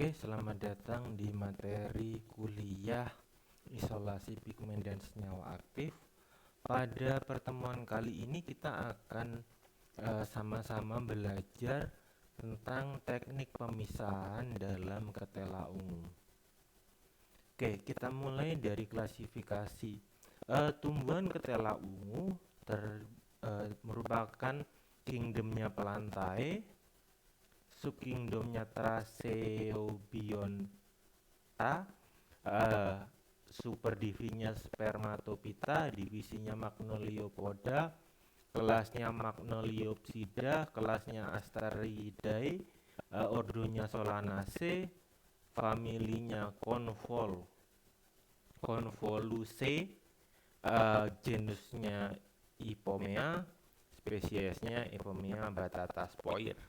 Oke, selamat datang di materi kuliah isolasi pigmen dan senyawa aktif. Pada pertemuan kali ini kita akan sama-sama belajar tentang teknik pemisahan dalam ketela ungu. Oke, kita mulai dari klasifikasi. Tumbuhan ketela ungu merupakan kingdomnya Plantae, subkingdomnya Tracheobionta, superdivisinya Spermatophyta, divisinya Magnoliopoda, kelasnya Magnoliopsida, kelasnya Asteridae, ordonya Solanaceae, familinya Convoluceae, genusnya Ipomea, spesiesnya Ipomea batata spoir.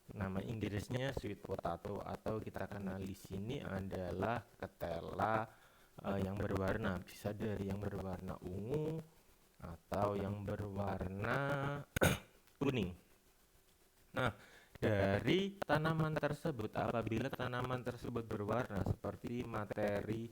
Nama Inggrisnya sweet potato atau kita kenal di sini adalah ketela yang berwarna, bisa dari yang berwarna ungu atau yang berwarna kuning. Nah, dari tanaman tersebut, apabila tanaman tersebut berwarna seperti materi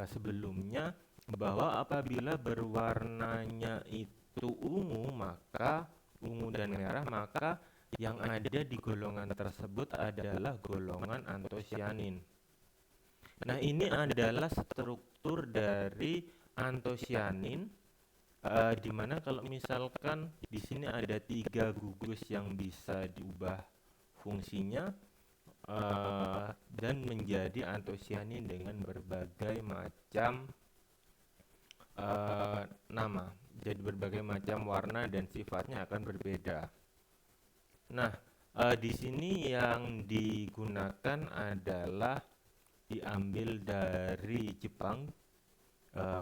sebelumnya, bahwa apabila berwarnanya itu ungu dan merah, maka yang ada di golongan tersebut adalah golongan antosianin. Nah, ini adalah struktur dari antosianin, di mana kalau misalkan di sini ada 3 gugus yang bisa diubah fungsinya dan menjadi antosianin dengan berbagai macam nama. Jadi berbagai macam warna dan sifatnya akan berbeda. Nah, di sini yang digunakan adalah diambil dari Jepang.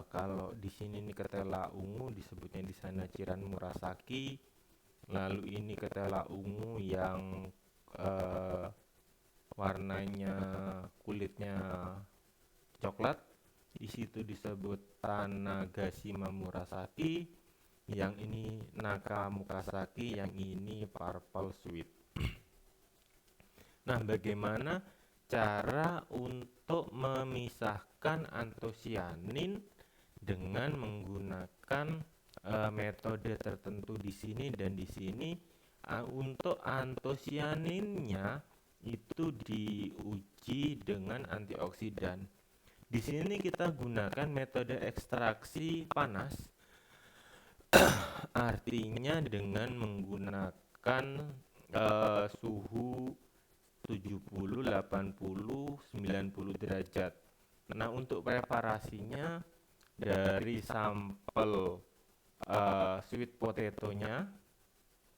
Kalau di sini ini ketela ungu, disebutnya di sana Chiran Murasaki. Lalu ini ketela ungu yang warnanya kulitnya coklat, di situ disebut Tanagashima Murasaki. Yang ini Nakamukasaki, yang ini Purple Sweet. Nah, bagaimana cara untuk memisahkan antosianin dengan menggunakan metode tertentu di sini dan di sini? Untuk antosianinnya itu diuji dengan antioksidan. Di sini kita gunakan metode ekstraksi panas. Artinya dengan menggunakan suhu 70, 80, 90 derajat. Nah, untuk preparasinya dari sampel sweet potatonya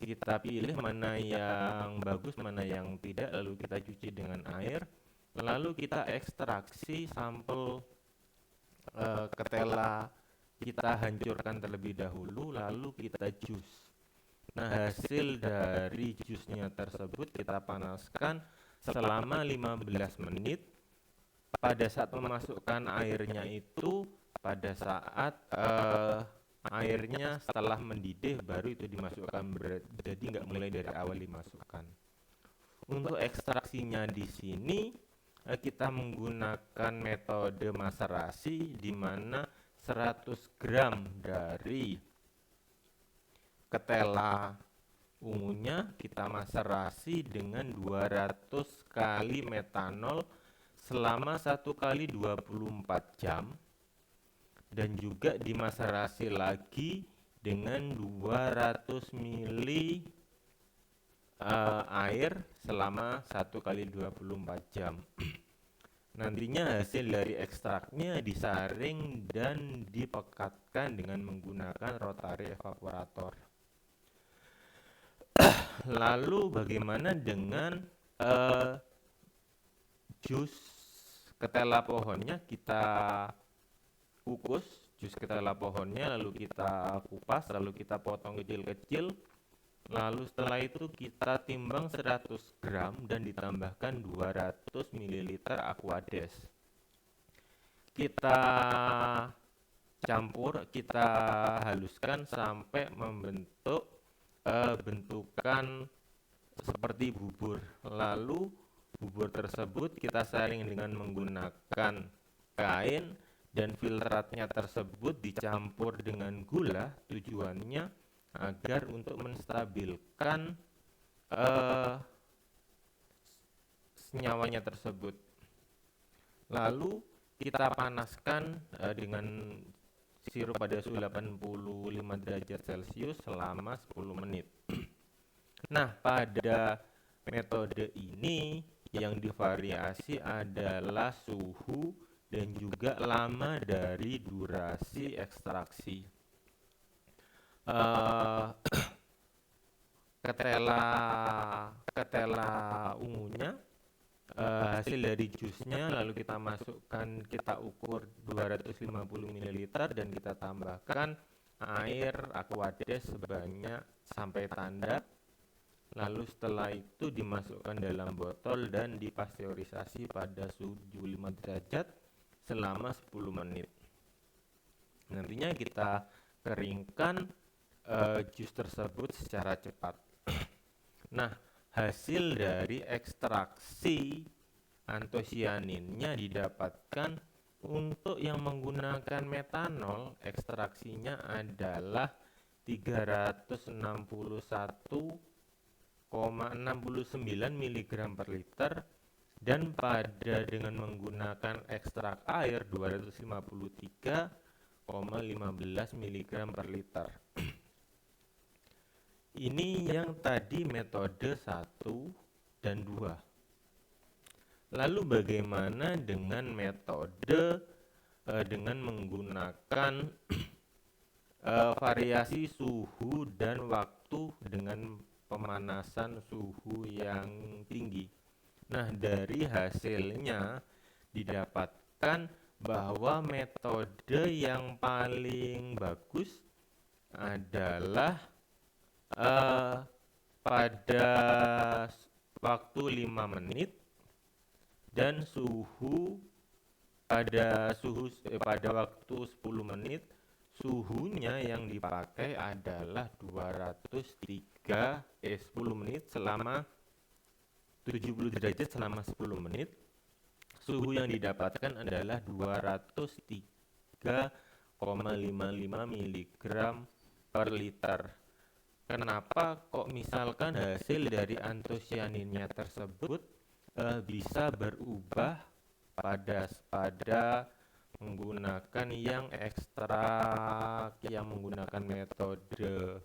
kita pilih mana yang bagus, mana yang tidak, lalu kita cuci dengan air. Lalu kita ekstraksi sampel ketela, kita hancurkan terlebih dahulu, lalu kita jus. Nah, hasil dari jusnya tersebut kita panaskan selama 15 menit. Pada saat memasukkan airnya itu, pada saat airnya setelah mendidih baru itu dimasukkan, jadi nggak mulai dari awal dimasukkan. Untuk ekstraksinya di sini kita menggunakan metode maserasi, di mana 100 gram dari ketela ungunya kita maserasi dengan 200 kali metanol selama 1 kali 24 jam, dan juga dimaserasi lagi dengan 200 ml air selama 1 kali 24 jam. Nantinya hasil dari ekstraknya disaring dan dipekatkan dengan menggunakan rotary evaporator. Lalu bagaimana dengan jus ketela pohonnya? Kita kukus jus ketela pohonnya, lalu kita kupas, lalu kita potong kecil-kecil. Lalu setelah itu kita timbang 100 gram dan ditambahkan 200 ml Aquades. Kita campur, kita haluskan sampai membentuk bentukan seperti bubur. Lalu bubur tersebut kita saring dengan menggunakan kain dan filtratnya tersebut dicampur dengan gula, tujuannya agar untuk menstabilkan senyawanya tersebut. Lalu kita panaskan dengan sirup pada suhu 85 derajat Celcius selama 10 menit. Nah, pada metode ini yang divariasi adalah suhu dan juga lama dari durasi ekstraksi. Ketela ungunya, hasil dari jusnya, lalu kita masukkan, kita ukur 250 ml dan kita tambahkan air aquades sebanyak sampai tanda. Lalu setelah itu dimasukkan dalam botol dan dipasteurisasi pada suhu 75 derajat selama 10 menit. Nantinya kita keringkan jus tersebut secara cepat. Nah, hasil dari ekstraksi antosianinnya didapatkan untuk yang menggunakan metanol, ekstraksinya adalah 361,69 mg per liter, dan pada dengan menggunakan ekstrak air 253,15 mg per liter. Ini yang tadi metode 1 dan 2. Lalu bagaimana dengan metode dengan menggunakan variasi suhu dan waktu dengan pemanasan suhu yang tinggi? Nah, dari hasilnya didapatkan bahwa metode yang paling bagus adalah pada waktu 5 menit dan pada waktu 10 menit suhunya yang dipakai adalah 10 menit selama 70 derajat selama 10 menit. Suhu yang didapatkan adalah 203,55 mg per liter. Kenapa kok misalkan hasil dari antosianinnya tersebut bisa berubah pada menggunakan yang ekstrak yang menggunakan metode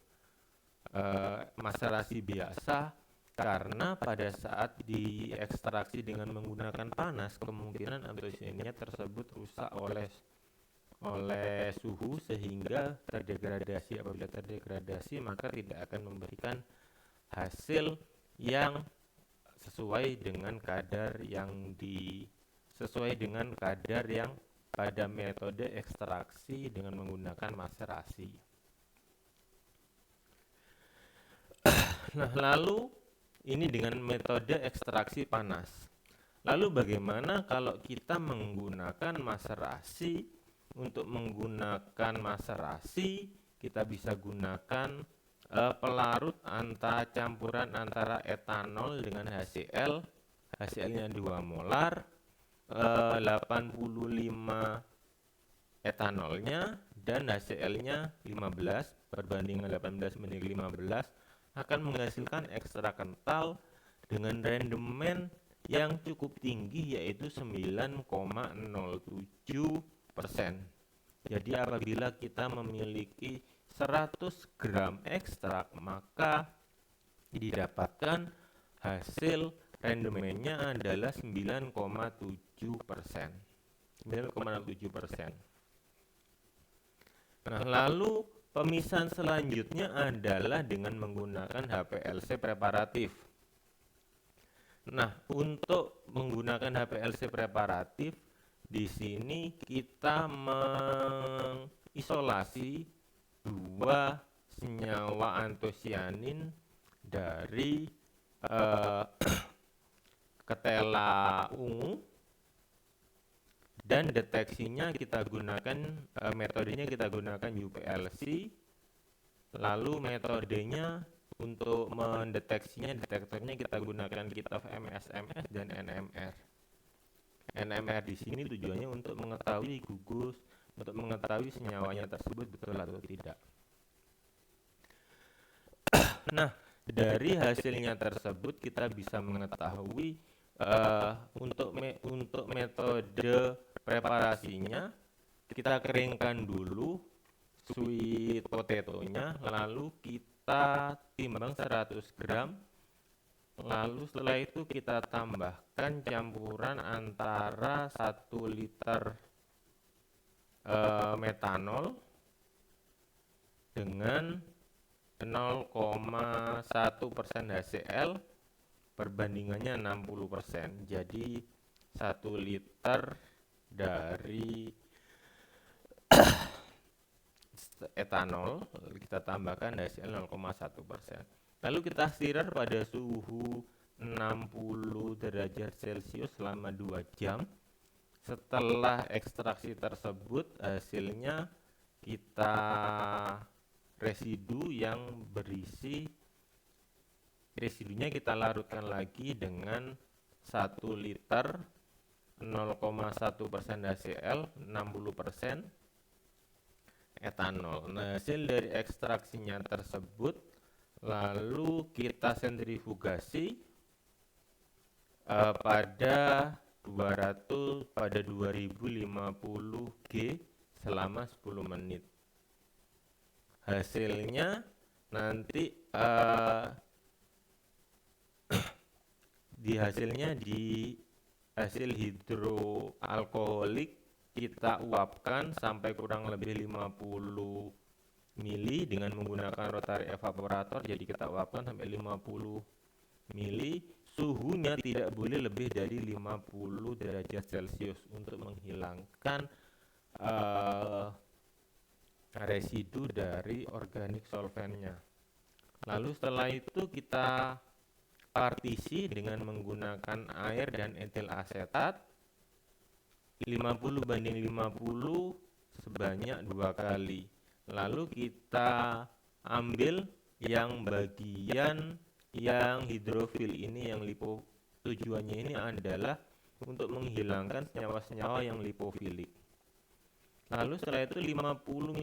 maserasi biasa? Karena pada saat diekstraksi dengan menggunakan panas, kemungkinan antosianinnya tersebut rusak oleh suhu sehingga terdegradasi. Apabila terdegradasi, maka tidak akan memberikan hasil yang sesuai dengan kadar yang pada metode ekstraksi dengan menggunakan maserasi. Nah, lalu ini dengan metode ekstraksi panas. Lalu bagaimana kalau kita menggunakan maserasi? Untuk menggunakan maserasi, kita bisa gunakan pelarut campuran antara etanol dengan HCl. HCl-nya 2 molar, 85 etanolnya, dan HCl-nya 15, perbandingan 18 banding 15 akan menghasilkan ekstrak kental dengan rendemen yang cukup tinggi, yaitu 9,07%. Jadi apabila kita memiliki 100 gram ekstrak, maka didapatkan hasil rendemennya adalah 9,7%. Nah, lalu pemisahan selanjutnya adalah dengan menggunakan HPLC preparatif. Nah, untuk menggunakan HPLC preparatif, di sini kita mengisolasi 2 senyawa antosianin dari ketela ungu, dan deteksinya kita gunakan metodenya kita gunakan UPLC. Lalu metodenya Untuk mendeteksinya, detektornya kita gunakan kit of MSMS dan NMR. NMR di sini tujuannya untuk mengetahui gugus, untuk mengetahui senyawanya tersebut betul atau tidak. Nah, dari hasilnya tersebut kita bisa mengetahui untuk metode preparasinya, kita keringkan dulu sweet potato-nya, lalu kita timbang 100 gram, lalu setelah itu kita tambahkan campuran antara 1 liter metanol dengan 0,1% HCl, perbandingannya 60%. Jadi 1 liter dari etanol kita tambahkan HCl 0,1%. Lalu kita stir pada suhu 60 derajat Celcius selama 2 jam. Setelah ekstraksi tersebut, hasilnya kita residunya kita larutkan lagi dengan 1 liter 0,1% HCl, 60% etanol. Nah, hasil dari ekstraksinya tersebut lalu kita sentrifugasi pada 2050 G selama 10 menit. Hasilnya nanti di hasil hidroalkoholik kita uapkan sampai kurang lebih 50 mili dengan menggunakan rotary evaporator. Jadi kita uapkan sampai 50 mili. Suhunya tidak boleh lebih dari 50 derajat Celcius untuk menghilangkan residu dari organik solvennya. Lalu setelah itu kita partisi dengan menggunakan air dan etil asetat 50/50 sebanyak 2 kali. Lalu kita ambil yang bagian yang hidrofil ini, yang tujuannya ini adalah untuk menghilangkan senyawa-senyawa yang lipofilik. Lalu setelah itu 50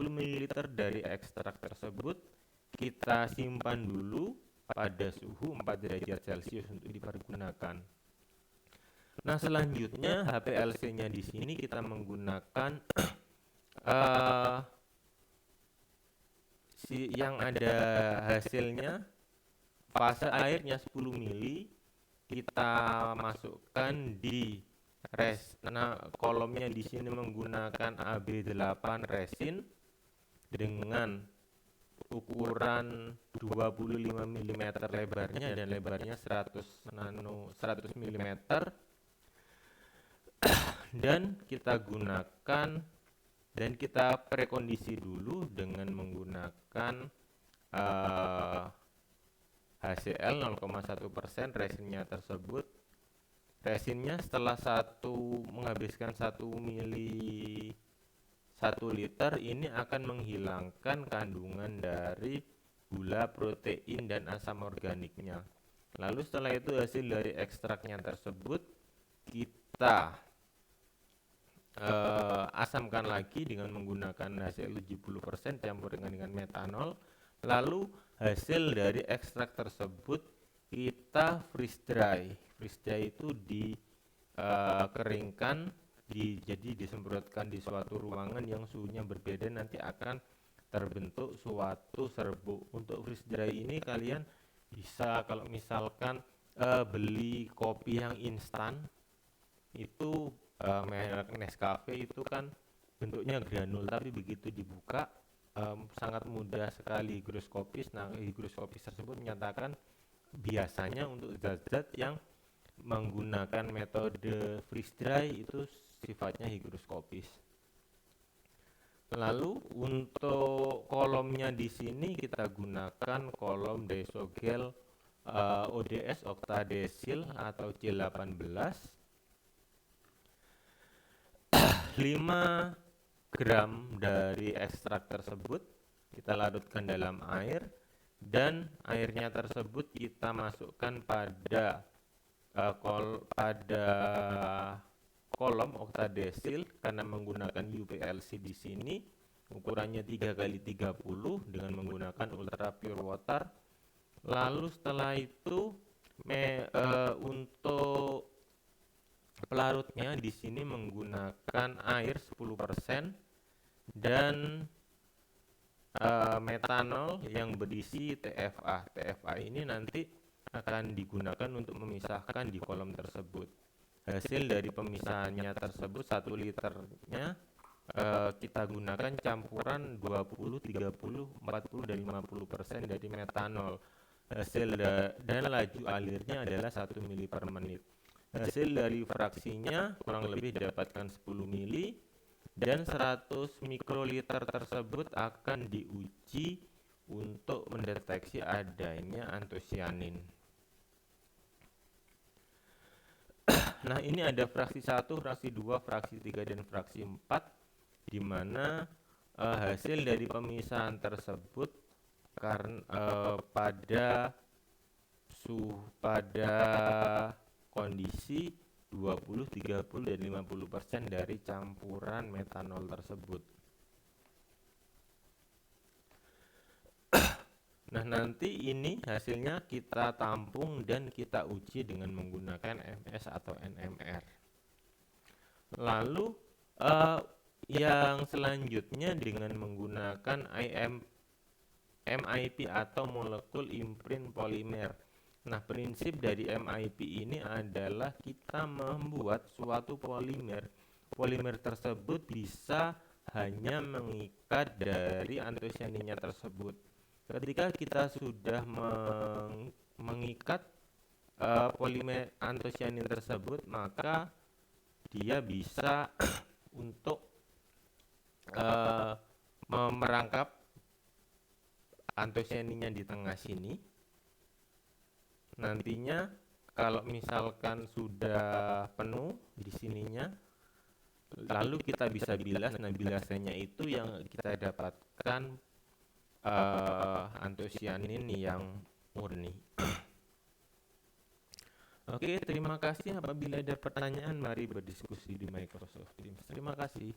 ml dari ekstrak tersebut kita simpan dulu pada suhu 4 derajat Celcius untuk dipergunakan. Nah, selanjutnya HPLC-nya di sini kita menggunakan yang ada hasilnya fase airnya 10 mili, kita masukkan di kolomnya di sini menggunakan AB8 resin dengan ukuran 25 mm lebarnya dan lebarnya 100 mm, dan kita gunakan dan kita prekondisi dulu dengan menggunakan HCl 0,1% resinnya tersebut. Resinnya setelah menghabiskan 1 liter ini akan menghilangkan kandungan dari gula, protein, dan asam organiknya. Lalu setelah itu hasil dari ekstraknya tersebut kita asamkan lagi dengan menggunakan HCl 70% campur dengan metanol. Lalu hasil dari ekstrak tersebut kita freeze dry. Freeze dry itu dikeringkan, jadi disemprotkan di suatu ruangan yang suhunya berbeda, nanti akan terbentuk suatu serbuk. Untuk freeze dry ini kalian bisa, kalau misalkan beli kopi yang instan itu merek Nescafe itu kan bentuknya granul, tapi begitu dibuka sangat mudah sekali higroskopis. Nah, higroskopis tersebut menyatakan biasanya untuk zat-zat yang menggunakan metode freeze dry itu sifatnya higroskopis. Lalu untuk kolomnya di sini kita gunakan kolom Desogel ODS Octadecyl atau C18. 5 gram dari ekstrak tersebut kita larutkan dalam air, dan airnya tersebut kita masukkan pada kolom oktadesil karena menggunakan UPLC di sini. Ukurannya 3x30 dengan menggunakan ultra pure water. Lalu setelah itu untuk pelarutnya di sini menggunakan air 10% dan metanol yang berisi TFA. TFA ini nanti akan digunakan untuk memisahkan di kolom tersebut. Hasil dari pemisahannya tersebut 1 liternya kita gunakan campuran 20, 30, 40 dan 50% dari metanol. Dan laju alirnya adalah 1 mili per menit. Hasil dari fraksinya kurang lebih dapatkan 10 mili dan 100 mikroliter tersebut akan diuji untuk mendeteksi adanya antosianin. Nah, ini ada fraksi 1, fraksi 2, fraksi 3 dan fraksi 4 di mana hasil dari pemisahan tersebut pada kondisi 20, 30 dan 50% dari campuran metanol tersebut. Nah, nanti ini hasilnya kita tampung dan kita uji dengan menggunakan MS atau NMR. Lalu yang selanjutnya dengan menggunakan MIP atau molekul imprint polimer. Nah, prinsip dari MIP ini adalah kita membuat suatu polimer. Polimer tersebut bisa hanya mengikat dari antosianinnya tersebut. Ketika kita sudah mengikat polimer antosianin tersebut, maka dia bisa untuk merangkap antosianinnya di tengah sini. Nantinya kalau misalkan sudah penuh di sininya, lalu kita bisa bilas. Nah, bilasannya itu yang kita dapatkan antosianin yang murni. Oke, terima kasih. Apabila ada pertanyaan, mari berdiskusi di Microsoft Teams. Terima kasih.